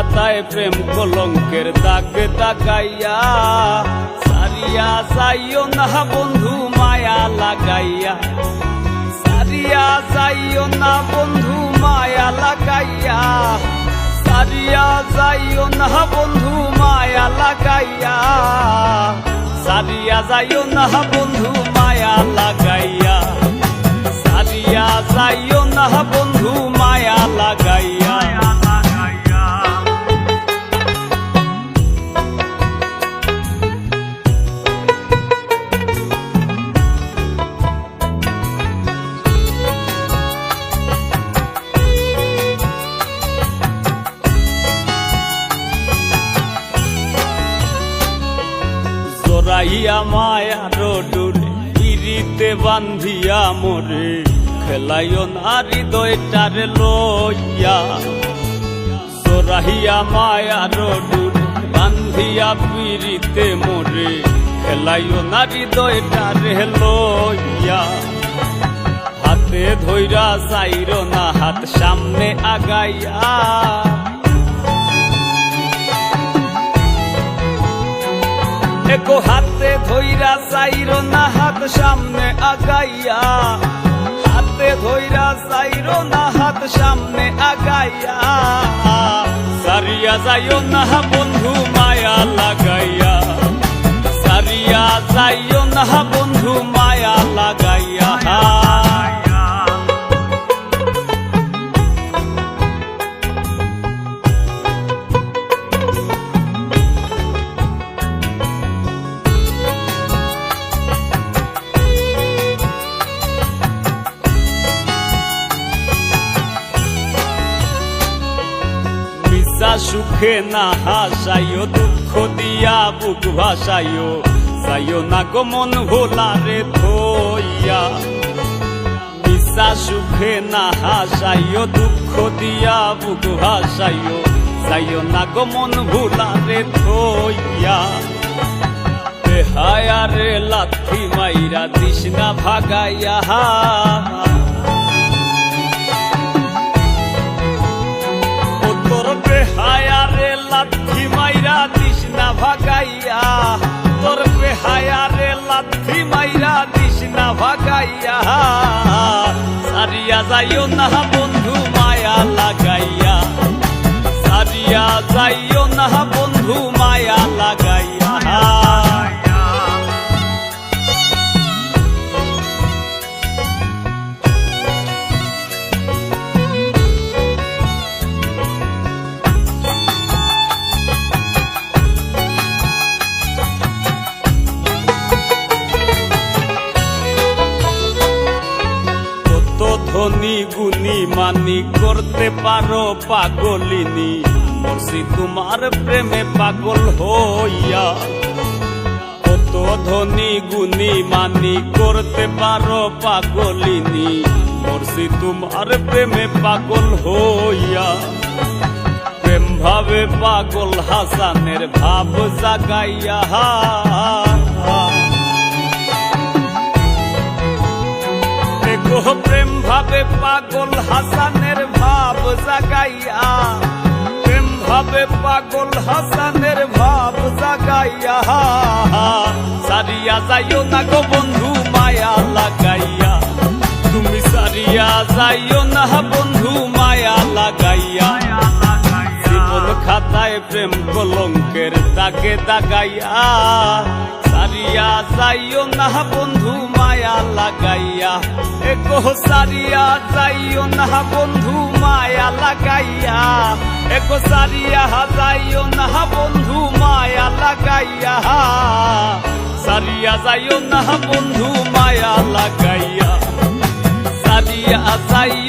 খাতায় প্রেম কলঙ্কের দাগ দাগাইয়া সারিয়া যাইও না বন্ধু মায়া লাগাইয়া, সারিয়া যাইও না বন্ধু মায়া লাগাইয়া, সারিয়া যাইও না বন্ধু মায়া লাগাইয়া, সারিয়া যাইও না বন্ধু মায়া লাগাইয়া, সারিয়া যাইও না বন্ধু মায়া লাগাইয়া। জোরাইয়া মায়ার ডোরে পিরিতে বান্ধিয়া মোরে খেলাইও না হৃদয়টারে লইয়া, জোরাইয়া মায়ার ডোরে বান্ধিয়া পিরিতে মোরে খেলাইও না হৃদয়টারে লইয়া, হাতে ধইরা যাইরো না হাত সামনে আগাইয়া, এগো হাতে ধইরা যাইরো না হাত সামনে আগাইয়া, হাতে ধইরা যাইরো না হাত সামনে আগাইয়া, সারিয়া যাইও না বন্ধু মায়া লাগাইয়া, সারিয়া যাইও না বন্ধু মায়া লাগাইয়া। সুখে না হাসাইও দুঃখ দিয়া বুক ভাসাইও, যাইও না গো মন ভোলারে থইয়া, মিশা সুখে না হাসাইও দুঃখ দিয়া বুক ভাসাইও, যাইও না গো মন ভোলারে থইয়া, বেহায়ারে লাথি মাইরা দিস না ভাগাইয়া, বেহায়ারে লাথি মাইরা দিস না ভাগাইয়া, তোর বেহায়ারে লাথি মাইরা দিস না ভাগাইয়া, সারিয়া যাইও না বন্ধু মায়া লাগাইয়া, সারিয়া যাইও না বন্ধু মায়া লাগাইয়া। ধনী গুণী মানি করতে পারো পাগলিনী, মরছি তোমার প্রেমে পাগল হইয়া, কত ধনী গুণী মানি করতে পারো পাগলিনী, মরছি তোমার প্রেমে পাগল হইয়া, প্রেম ভাবে পাগল হাসানের ভাব জাগাইয়া, প্রেম ভাবে পাগল হাসানের ভাব জাগাইয়া, প্রেম ভাবে পাগল হাসানের ভাব জাগাইয়া, সারিয়া যাইও না গো বন্ধু মায়া লাগাইয়া, তুমি সারিয়া যাইও না বন্ধু মায়া লাগাইয়া, জীবন খাতায় প্রেম কলঙ্কের দাগে দাগাইয়া, সারিয়া যাইও না বন্ধু মায়া লাগাইয়া, এগো সারিয়া যাইও না বন্ধু মায়া লাগাইয়া, এগো সারিয়া যাইও না বন্ধু মায়া লাগাইয়া, সারিয়া যাইও না বন্ধু মায়া লাগাইয়া, সারিয়া যাই